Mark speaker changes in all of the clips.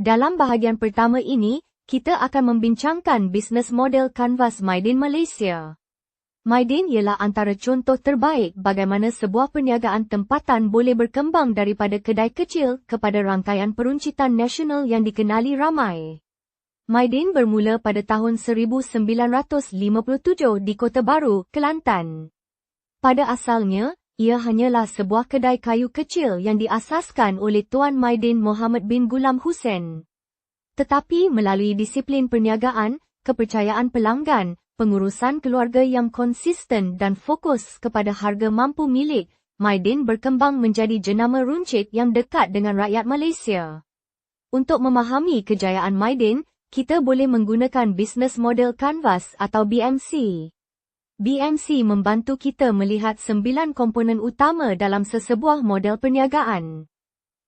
Speaker 1: Dalam bahagian pertama ini, kita akan membincangkan bisnes model kanvas Mydin Malaysia. Mydin ialah antara contoh terbaik bagaimana sebuah perniagaan tempatan boleh berkembang daripada kedai kecil kepada rangkaian peruncitan nasional yang dikenali ramai. Mydin bermula pada tahun 1957 di Kota Baru, Kelantan. Pada asalnya, ia hanyalah sebuah kedai kayu kecil yang diasaskan oleh Tuan Mydin Mohammed bin Gulam Hussein. Tetapi melalui disiplin perniagaan, kepercayaan pelanggan, pengurusan keluarga yang konsisten dan fokus kepada harga mampu milik, Mydin berkembang menjadi jenama runcit yang dekat dengan rakyat Malaysia. Untuk memahami kejayaan Mydin, kita boleh menggunakan bisnes model kanvas atau BMC. BMC membantu kita melihat 9 komponen utama dalam sesebuah model perniagaan.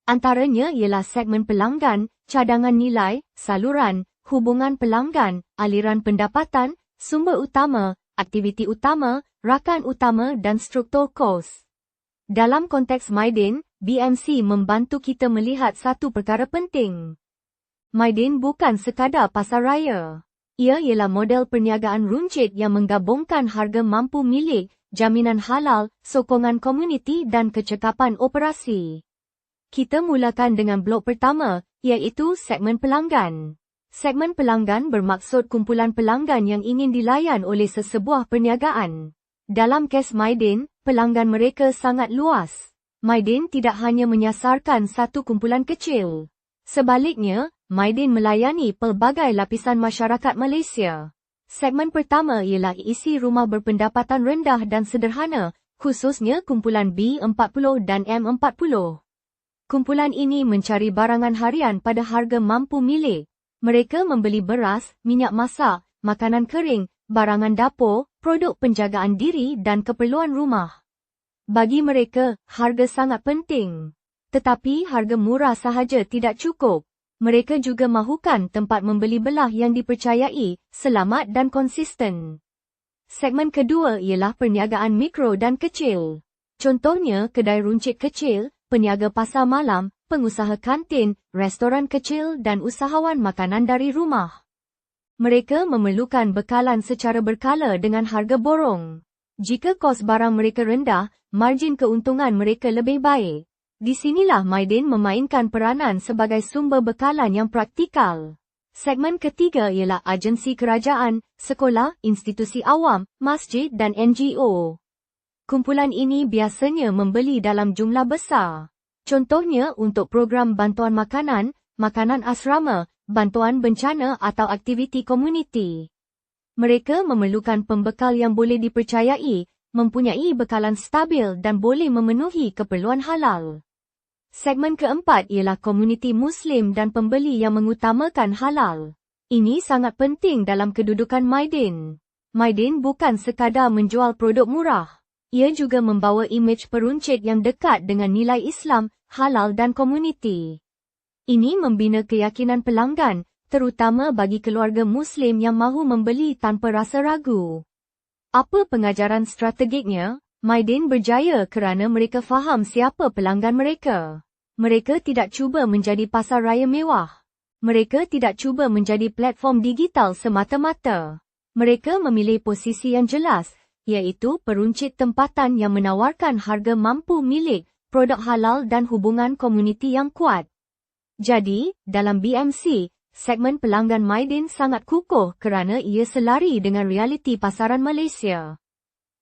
Speaker 1: Antaranya ialah segmen pelanggan, cadangan nilai, saluran, hubungan pelanggan, aliran pendapatan, sumber utama, aktiviti utama, rakan utama dan struktur kos. Dalam konteks Mydin, BMC membantu kita melihat satu perkara penting. Mydin bukan sekadar pasar raya. Ia ialah model perniagaan runcit yang menggabungkan harga mampu milik, jaminan halal, sokongan komuniti dan kecekapan operasi. Kita mulakan dengan blok pertama, iaitu segmen pelanggan. Segmen pelanggan bermaksud kumpulan pelanggan yang ingin dilayan oleh sesebuah perniagaan. Dalam kes Mydin, pelanggan mereka sangat luas. Mydin tidak hanya menyasarkan satu kumpulan kecil. Sebaliknya, Mydin melayani pelbagai lapisan masyarakat Malaysia. Segmen pertama ialah isi rumah berpendapatan rendah dan sederhana, khususnya kumpulan B40 dan M40. Kumpulan ini mencari barangan harian pada harga mampu milik. Mereka membeli beras, minyak masak, makanan kering, barangan dapur, produk penjagaan diri dan keperluan rumah. Bagi mereka, harga sangat penting. Tetapi harga murah sahaja tidak cukup. Mereka juga mahukan tempat membeli belah yang dipercayai, selamat dan konsisten. Segmen kedua ialah perniagaan mikro dan kecil. Contohnya kedai runcit kecil, peniaga pasar malam, pengusaha kantin, restoran kecil dan usahawan makanan dari rumah. Mereka memerlukan bekalan secara berkala dengan harga borong. Jika kos barang mereka rendah, margin keuntungan mereka lebih baik. Di sinilah Mydin memainkan peranan sebagai sumber bekalan yang praktikal. Segmen ketiga ialah agensi kerajaan, sekolah, institusi awam, masjid dan NGO. Kumpulan ini biasanya membeli dalam jumlah besar. Contohnya untuk program bantuan makanan, makanan asrama, bantuan bencana atau aktiviti komuniti. Mereka memerlukan pembekal yang boleh dipercayai, mempunyai bekalan stabil dan boleh memenuhi keperluan halal. Segmen keempat ialah komuniti Muslim dan pembeli yang mengutamakan halal. Ini sangat penting dalam kedudukan Mydin. Mydin bukan sekadar menjual produk murah. Ia juga membawa imej peruncit yang dekat dengan nilai Islam, halal dan komuniti. Ini membina keyakinan pelanggan, terutama bagi keluarga Muslim yang mahu membeli tanpa rasa ragu. Apa pengajaran strategiknya? Mydin berjaya kerana mereka faham siapa pelanggan mereka. Mereka tidak cuba menjadi pasar raya mewah. Mereka tidak cuba menjadi platform digital semata-mata. Mereka memilih posisi yang jelas, iaitu peruncit tempatan yang menawarkan harga mampu milik, produk halal dan hubungan komuniti yang kuat. Jadi, dalam BMC, segmen pelanggan Mydin sangat kukuh kerana ia selari dengan realiti pasaran Malaysia.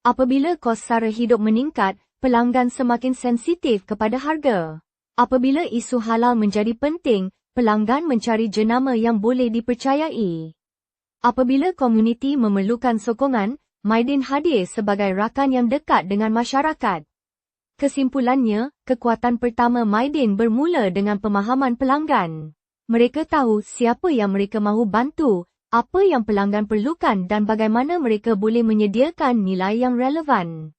Speaker 1: Apabila kos sara hidup meningkat, pelanggan semakin sensitif kepada harga. Apabila isu halal menjadi penting, pelanggan mencari jenama yang boleh dipercayai. Apabila komuniti memerlukan sokongan, Mydin hadir sebagai rakan yang dekat dengan masyarakat. Kesimpulannya, kekuatan pertama Mydin bermula dengan pemahaman pelanggan. Mereka tahu siapa yang mereka mahu bantu, apa yang pelanggan perlukan dan bagaimana mereka boleh menyediakan nilai yang relevan.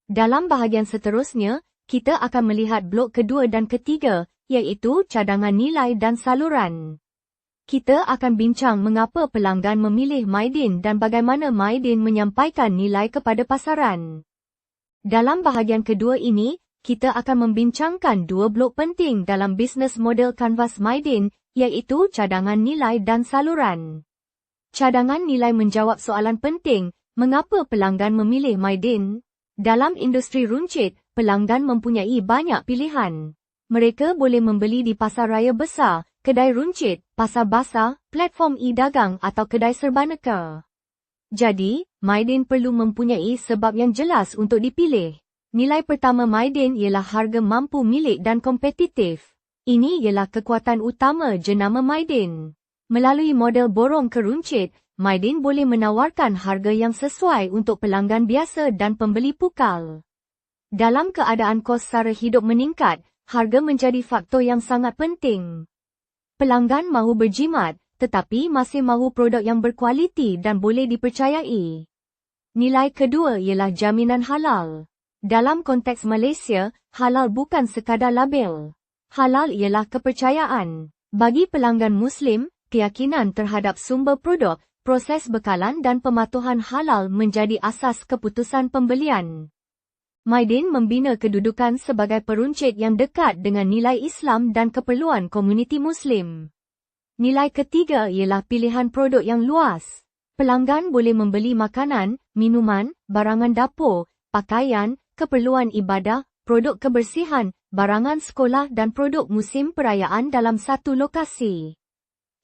Speaker 1: Dalam bahagian seterusnya, kita akan melihat blok kedua dan ketiga, iaitu cadangan nilai dan saluran. Kita akan bincang mengapa pelanggan memilih Mydin dan bagaimana Mydin menyampaikan nilai kepada pasaran. Dalam bahagian kedua ini, kita akan membincangkan dua blok penting dalam bisnes model kanvas Mydin, iaitu cadangan nilai dan saluran. Cadangan nilai menjawab soalan penting, mengapa pelanggan memilih Mydin? Dalam industri runcit, pelanggan mempunyai banyak pilihan. Mereka boleh membeli di pasar raya besar, kedai runcit, pasar basah, platform e-dagang atau kedai serbaneka. Jadi, Mydin perlu mempunyai sebab yang jelas untuk dipilih. Nilai pertama Mydin ialah harga mampu milik dan kompetitif. Ini ialah kekuatan utama jenama Mydin. Melalui model borong ke runcit, Mydin boleh menawarkan harga yang sesuai untuk pelanggan biasa dan pembeli pukal. Dalam keadaan kos sara hidup meningkat, harga menjadi faktor yang sangat penting. Pelanggan mahu berjimat, tetapi masih mahu produk yang berkualiti dan boleh dipercayai. Nilai kedua ialah jaminan halal. Dalam konteks Malaysia, halal bukan sekadar label. Halal ialah kepercayaan. Bagi pelanggan Muslim, keyakinan terhadap sumber produk, proses bekalan dan pematuhan halal menjadi asas keputusan pembelian. Mydin membina kedudukan sebagai peruncit yang dekat dengan nilai Islam dan keperluan komuniti Muslim. Nilai ketiga ialah pilihan produk yang luas. Pelanggan boleh membeli makanan, minuman, barangan dapur, pakaian, keperluan ibadah, produk kebersihan, barangan sekolah dan produk musim perayaan dalam satu lokasi.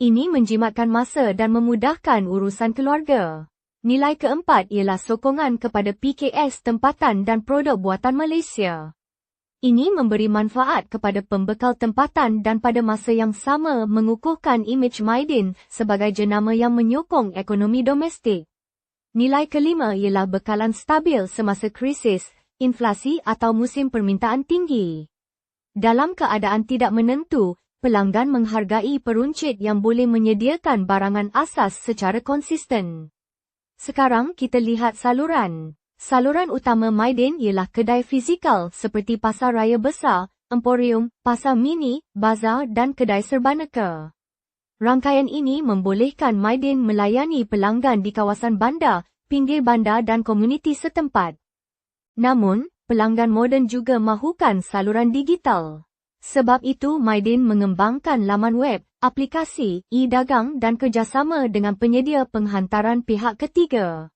Speaker 1: Ini menjimatkan masa dan memudahkan urusan keluarga. Nilai keempat ialah sokongan kepada PKS tempatan dan produk buatan Malaysia. Ini memberi manfaat kepada pembekal tempatan dan pada masa yang sama mengukuhkan imej Mydin sebagai jenama yang menyokong ekonomi domestik. Nilai kelima ialah bekalan stabil semasa krisis, inflasi atau musim permintaan tinggi. Dalam keadaan tidak menentu, pelanggan menghargai peruncit yang boleh menyediakan barangan asas secara konsisten. Sekarang kita lihat saluran. Saluran utama Mydin ialah kedai fizikal seperti pasar raya besar, emporium, pasar mini, bazar dan kedai serbaneka. Rangkaian ini membolehkan Mydin melayani pelanggan di kawasan bandar, pinggir bandar dan komuniti setempat. Namun, pelanggan moden juga mahukan saluran digital. Sebab itu Mydin mengembangkan laman web, aplikasi, e-dagang dan kerjasama dengan penyedia penghantaran pihak ketiga.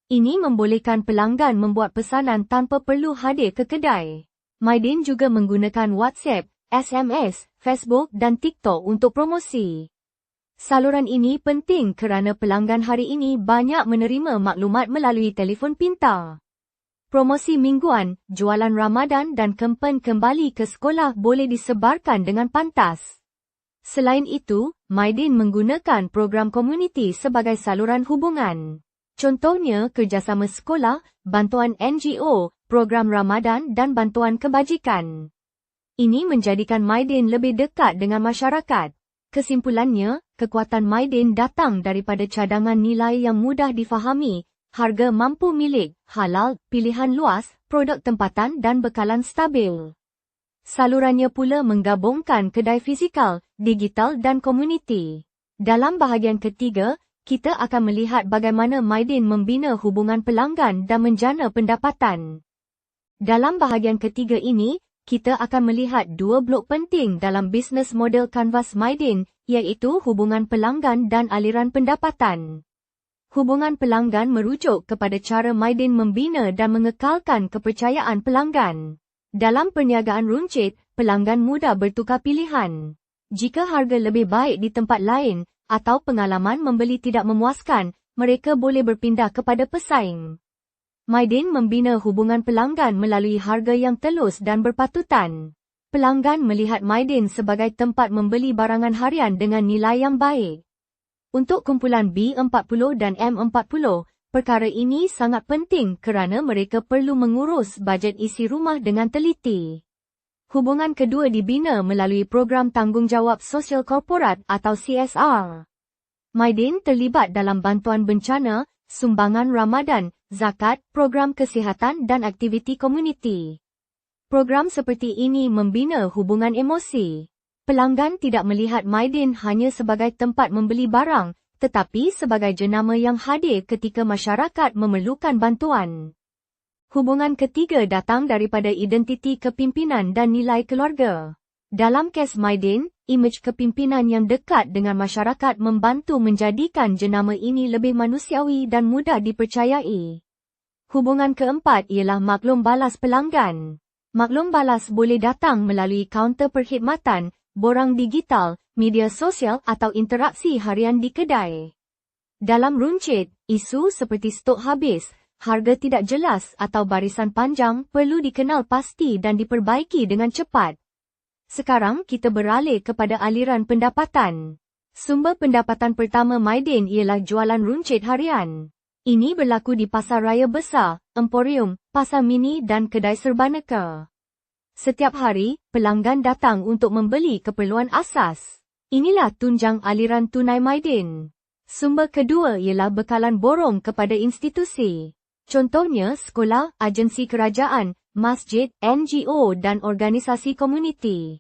Speaker 1: Ini membolehkan pelanggan membuat pesanan tanpa perlu hadir ke kedai. Mydin juga menggunakan WhatsApp, SMS, Facebook dan TikTok untuk promosi. Saluran ini penting kerana pelanggan hari ini banyak menerima maklumat melalui telefon pintar. Promosi mingguan, jualan Ramadan dan kempen kembali ke sekolah boleh disebarkan dengan pantas. Selain itu, Mydin menggunakan program komuniti sebagai saluran hubungan. Contohnya kerjasama sekolah, bantuan NGO, program Ramadan dan bantuan kebajikan. Ini menjadikan Mydin lebih dekat dengan masyarakat. Kesimpulannya, kekuatan Mydin datang daripada cadangan nilai yang mudah difahami, harga mampu milik, halal, pilihan luas, produk tempatan dan bekalan stabil. Salurannya pula menggabungkan kedai fizikal, digital dan komuniti. Dalam bahagian ketiga, kita akan melihat bagaimana Mydin membina hubungan pelanggan dan menjana pendapatan. Dalam bahagian ketiga ini, kita akan melihat dua blok penting dalam bisnes model kanvas Mydin, iaitu hubungan pelanggan dan aliran pendapatan. Hubungan pelanggan merujuk kepada cara Mydin membina dan mengekalkan kepercayaan pelanggan. Dalam perniagaan runcit, pelanggan mudah bertukar pilihan. Jika harga lebih baik di tempat lain, atau pengalaman membeli tidak memuaskan, mereka boleh berpindah kepada pesaing. Mydin membina hubungan pelanggan melalui harga yang telus dan berpatutan. Pelanggan melihat Mydin sebagai tempat membeli barangan harian dengan nilai yang baik. Untuk kumpulan B40 dan M40, perkara ini sangat penting kerana mereka perlu mengurus bajet isi rumah dengan teliti. Hubungan kedua dibina melalui program tanggungjawab sosial korporat atau CSR. Mydin terlibat dalam bantuan bencana, sumbangan Ramadan, zakat, program kesihatan dan aktiviti komuniti. Program seperti ini membina hubungan emosi. Pelanggan tidak melihat Mydin hanya sebagai tempat membeli barang, tetapi sebagai jenama yang hadir ketika masyarakat memerlukan bantuan. Hubungan ketiga datang daripada identiti kepimpinan dan nilai keluarga. Dalam kes Mydin, Imej kepimpinan yang dekat dengan masyarakat membantu menjadikan jenama ini lebih manusiawi dan mudah dipercayai. Hubungan keempat ialah maklum balas pelanggan. Maklum balas boleh datang melalui kaunter perkhidmatan, borang digital, media sosial atau interaksi harian di kedai. Dalam runcit, isu seperti stok habis, harga tidak jelas atau barisan panjang perlu dikenal pasti dan diperbaiki dengan cepat. Sekarang kita beralih kepada aliran pendapatan. Sumber pendapatan pertama Mydin ialah jualan runcit harian. Ini berlaku di pasar raya besar, emporium, pasar mini dan kedai serbaneka. Setiap hari, pelanggan datang untuk membeli keperluan asas. Inilah tunjang aliran tunai Mydin. Sumber kedua ialah bekalan borong kepada institusi. Contohnya sekolah, agensi kerajaan, masjid, NGO dan organisasi komuniti.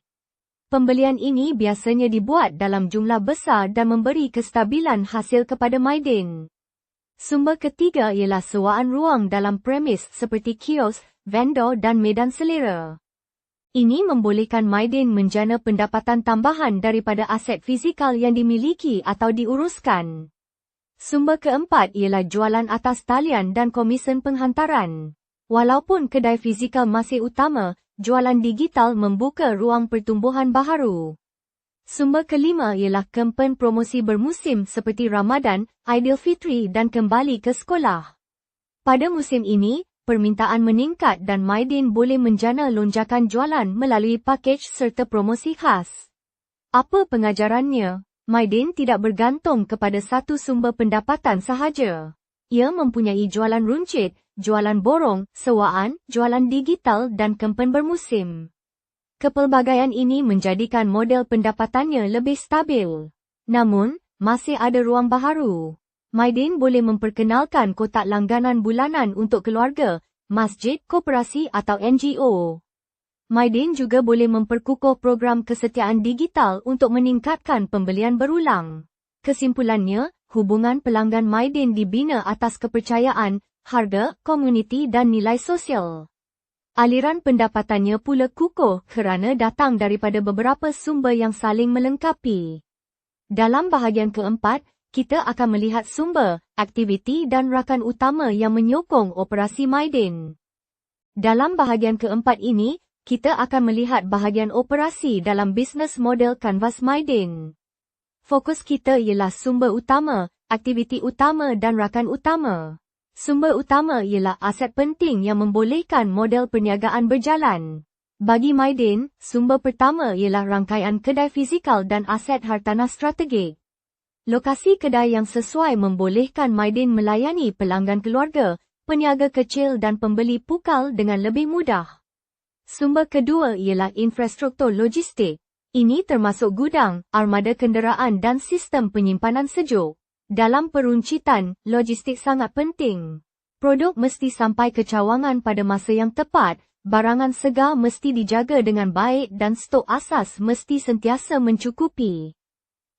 Speaker 1: Pembelian ini biasanya dibuat dalam jumlah besar dan memberi kestabilan hasil kepada Mydin. Sumber ketiga ialah sewaan ruang dalam premis seperti kios, vendor dan medan selera. Ini membolehkan Mydin menjana pendapatan tambahan daripada aset fizikal yang dimiliki atau diuruskan. Sumber keempat ialah jualan atas talian dan komisen penghantaran. Walaupun kedai fizikal masih utama, jualan digital membuka ruang pertumbuhan baharu. Sumber kelima ialah kempen promosi bermusim seperti Ramadan, Aidilfitri dan kembali ke sekolah. Pada musim ini, permintaan meningkat dan Mydin boleh menjana lonjakan jualan melalui pakej serta promosi khas. Apa pengajarannya? Mydin tidak bergantung kepada satu sumber pendapatan sahaja. Ia mempunyai jualan runcit, jualan borong, sewaan, jualan digital dan kempen bermusim. Kepelbagaian ini menjadikan model pendapatannya lebih stabil. Namun, masih ada ruang baharu. Mydin boleh memperkenalkan kotak langganan bulanan untuk keluarga, masjid, koperasi atau NGO. Mydin juga boleh memperkukuh program kesetiaan digital untuk meningkatkan pembelian berulang. Kesimpulannya, hubungan pelanggan Mydin dibina atas kepercayaan, harga, komuniti dan nilai sosial. Aliran pendapatannya pula kukuh kerana datang daripada beberapa sumber yang saling melengkapi. Dalam bahagian keempat, kita akan melihat sumber, aktiviti dan rakan utama yang menyokong operasi Mydin. Dalam bahagian keempat ini, kita akan melihat bahagian operasi dalam bisnes model kanvas Mydin. Fokus kita ialah sumber utama, aktiviti utama dan rakan utama. Sumber utama ialah aset penting yang membolehkan model perniagaan berjalan. Bagi Mydin, sumber pertama ialah rangkaian kedai fizikal dan aset hartanah strategik. Lokasi kedai yang sesuai membolehkan Mydin melayani pelanggan keluarga, peniaga kecil dan pembeli pukal dengan lebih mudah. Sumber kedua ialah infrastruktur logistik. Ini termasuk gudang, armada kenderaan dan sistem penyimpanan sejuk. Dalam peruncitan, logistik sangat penting. Produk mesti sampai ke cawangan pada masa yang tepat, barangan segar mesti dijaga dengan baik dan stok asas mesti sentiasa mencukupi.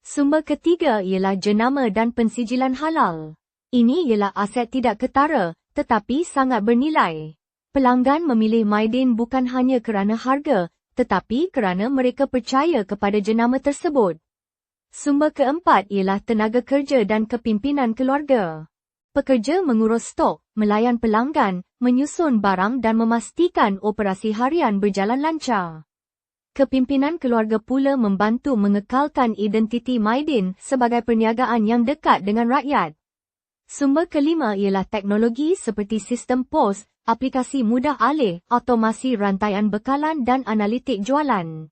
Speaker 1: Sumber ketiga ialah jenama dan pensijilan halal. Ini ialah aset tidak ketara, tetapi sangat bernilai. Pelanggan memilih Mydin bukan hanya kerana harga, tetapi kerana mereka percaya kepada jenama tersebut. Sumber keempat ialah tenaga kerja dan kepimpinan keluarga. Pekerja mengurus stok, melayan pelanggan, menyusun barang dan memastikan operasi harian berjalan lancar. Kepimpinan keluarga pula membantu mengekalkan identiti Mydin sebagai perniagaan yang dekat dengan rakyat. Sumber kelima ialah teknologi seperti sistem pos, aplikasi mudah alih, automasi rantaian bekalan dan analitik jualan.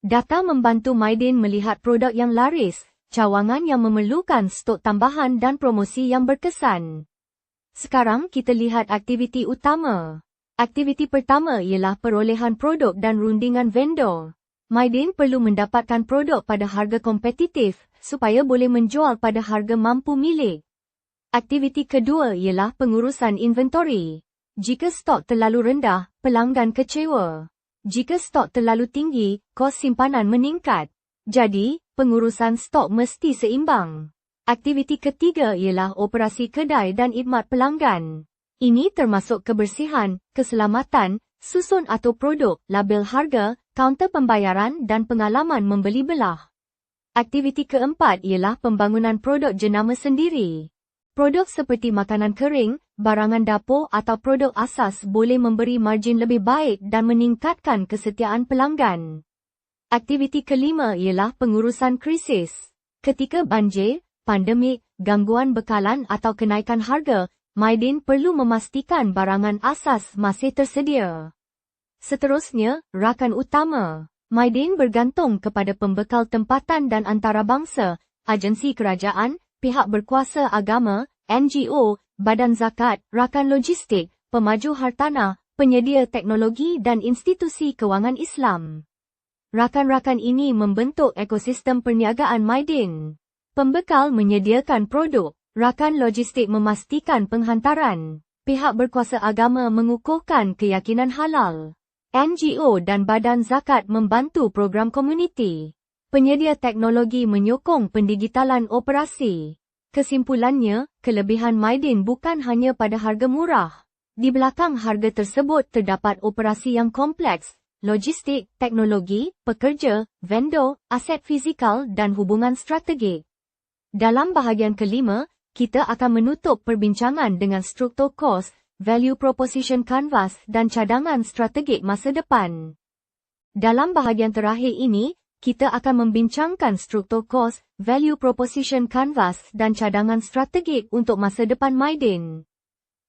Speaker 1: Data membantu Mydin melihat produk yang laris, cawangan yang memerlukan stok tambahan dan promosi yang berkesan. Sekarang kita lihat aktiviti utama. Aktiviti pertama ialah perolehan produk dan rundingan vendor. Mydin perlu mendapatkan produk pada harga kompetitif supaya boleh menjual pada harga mampu milik. Aktiviti kedua ialah pengurusan inventory. Jika stok terlalu rendah, pelanggan kecewa. Jika stok terlalu tinggi, kos simpanan meningkat. Jadi, pengurusan stok mesti seimbang. Aktiviti ketiga ialah operasi kedai dan khidmat pelanggan. Ini termasuk kebersihan, keselamatan, susun atau produk, label harga, kaunter pembayaran dan pengalaman membeli belah. Aktiviti keempat ialah pembangunan produk jenama sendiri. Produk seperti makanan kering, barangan dapur atau produk asas boleh memberi margin lebih baik dan meningkatkan kesetiaan pelanggan. Aktiviti kelima ialah pengurusan krisis. Ketika banjir, pandemik, gangguan bekalan atau kenaikan harga, Mydin perlu memastikan barangan asas masih tersedia. Seterusnya, rakan utama. Mydin bergantung kepada pembekal tempatan dan antarabangsa, agensi kerajaan, pihak berkuasa agama, NGO, badan zakat, rakan logistik, pemaju hartanah, penyedia teknologi dan institusi kewangan Islam. Rakan-rakan ini membentuk ekosistem perniagaan Mydin. Pembekal menyediakan produk, rakan logistik memastikan penghantaran, pihak berkuasa agama mengukuhkan keyakinan halal. NGO dan badan zakat membantu program komuniti. Penyedia teknologi menyokong pendigitalan operasi. Kesimpulannya, kelebihan Mydin bukan hanya pada harga murah. Di belakang harga tersebut terdapat operasi yang kompleks, logistik, teknologi, pekerja, vendor, aset fizikal dan hubungan strategik. Dalam bahagian kelima, kita akan menutup perbincangan dengan struktur kos, value proposition canvas dan cadangan strategik masa depan. Dalam bahagian terakhir ini, kita akan membincangkan struktur kos, value proposition canvas dan cadangan strategik untuk masa depan Mydin.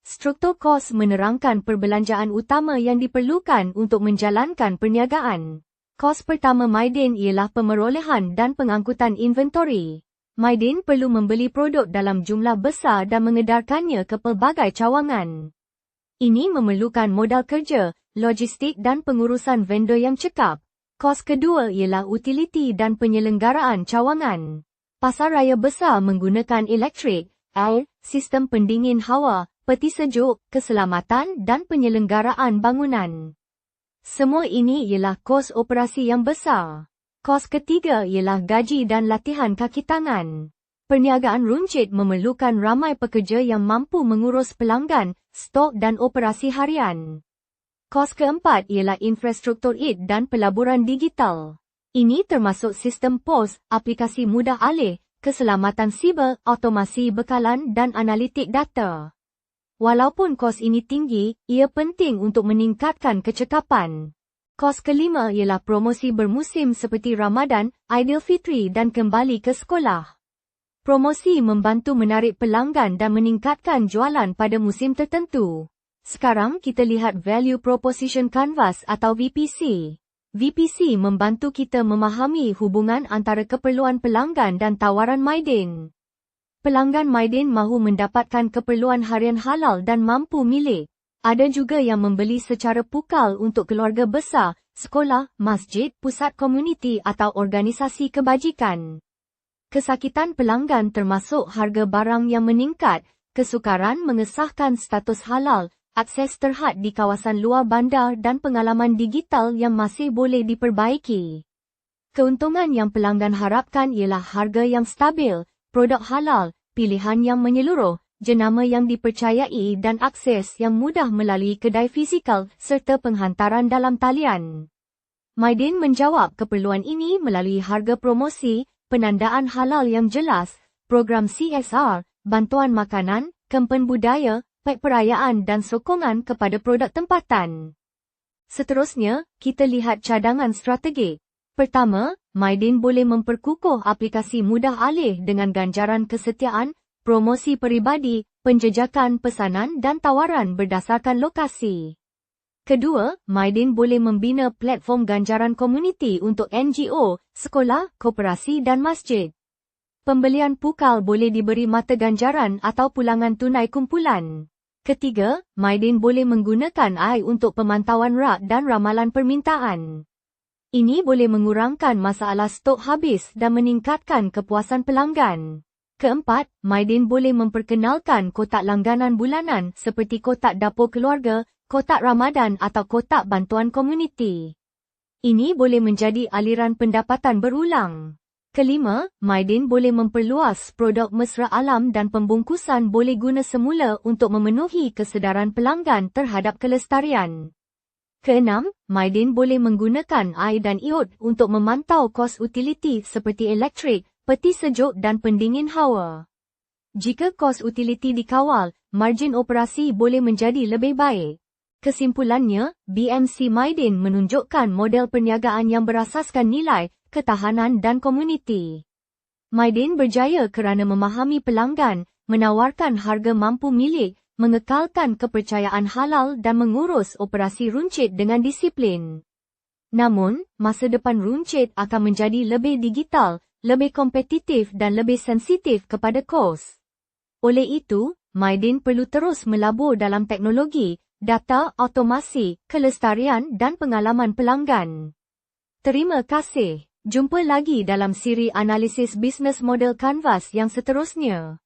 Speaker 1: Struktur kos menerangkan perbelanjaan utama yang diperlukan untuk menjalankan perniagaan. Kos pertama Mydin ialah pemerolehan dan pengangkutan inventory. Mydin perlu membeli produk dalam jumlah besar dan mengedarkannya ke pelbagai cawangan. Ini memerlukan modal kerja, logistik dan pengurusan vendor yang cekap. Kos kedua ialah utiliti dan penyelenggaraan cawangan. Pasar raya besar menggunakan elektrik, air, sistem pendingin hawa, peti sejuk, keselamatan dan penyelenggaraan bangunan. Semua ini ialah kos operasi yang besar. Kos ketiga ialah gaji dan latihan kaki tangan. Perniagaan runcit memerlukan ramai pekerja yang mampu mengurus pelanggan, stok dan operasi harian. Kos keempat ialah infrastruktur IT dan pelaburan digital. Ini termasuk sistem pos, aplikasi mudah alih, keselamatan siber, automasi bekalan dan analitik data. Walaupun kos ini tinggi, ia penting untuk meningkatkan kecekapan. Kos kelima ialah promosi bermusim seperti Ramadan, Aidilfitri dan kembali ke sekolah. Promosi membantu menarik pelanggan dan meningkatkan jualan pada musim tertentu. Sekarang kita lihat Value Proposition Canvas atau VPC. VPC membantu kita memahami hubungan antara keperluan pelanggan dan tawaran Mydin. Pelanggan Mydin mahu mendapatkan keperluan harian halal dan mampu milik. Ada juga yang membeli secara pukal untuk keluarga besar, sekolah, masjid, pusat komuniti atau organisasi kebajikan. Kesakitan pelanggan termasuk harga barang yang meningkat, kesukaran mengesahkan status halal, akses terhad di kawasan luar bandar dan pengalaman digital yang masih boleh diperbaiki. Keuntungan yang pelanggan harapkan ialah harga yang stabil, produk halal, pilihan yang menyeluruh, jenama yang dipercayai dan akses yang mudah melalui kedai fizikal serta penghantaran dalam talian. Mydin menjawab keperluan ini melalui harga promosi, penandaan halal yang jelas, program CSR, bantuan makanan, kempen budaya, pack perayaan dan sokongan kepada produk tempatan. Seterusnya, kita lihat cadangan strategik. Pertama, Mydin boleh memperkukuh aplikasi mudah alih dengan ganjaran kesetiaan, promosi peribadi, penjejakan pesanan dan tawaran berdasarkan lokasi. Kedua, Mydin boleh membina platform ganjaran komuniti untuk NGO, sekolah, koperasi dan masjid. Pembelian pukal boleh diberi mata ganjaran atau pulangan tunai kumpulan. Ketiga, Mydin boleh menggunakan AI untuk pemantauan rak dan ramalan permintaan. Ini boleh mengurangkan masalah stok habis dan meningkatkan kepuasan pelanggan. Keempat, Mydin boleh memperkenalkan kotak langganan bulanan seperti kotak dapur keluarga, kotak Ramadan atau kotak bantuan komuniti. Ini boleh menjadi aliran pendapatan berulang. Kelima, Mydin boleh memperluas produk mesra alam dan pembungkusan boleh guna semula untuk memenuhi kesedaran pelanggan terhadap kelestarian. Keenam, Mydin boleh menggunakan air dan iod untuk memantau kos utiliti seperti elektrik, peti sejuk dan pendingin hawa. Jika kos utiliti dikawal, margin operasi boleh menjadi lebih baik. Kesimpulannya, BMC Mydin menunjukkan model perniagaan yang berasaskan nilai, ketahanan dan komuniti. Mydin berjaya kerana memahami pelanggan, menawarkan harga mampu milik, mengekalkan kepercayaan halal dan mengurus operasi runcit dengan disiplin. Namun, masa depan runcit akan menjadi lebih digital, lebih kompetitif dan lebih sensitif kepada kos. Oleh itu, Mydin perlu terus melabur dalam teknologi, data, automasi, kelestarian dan pengalaman pelanggan. Terima kasih. Jumpa lagi dalam siri analisis bisnes model Canvas yang seterusnya.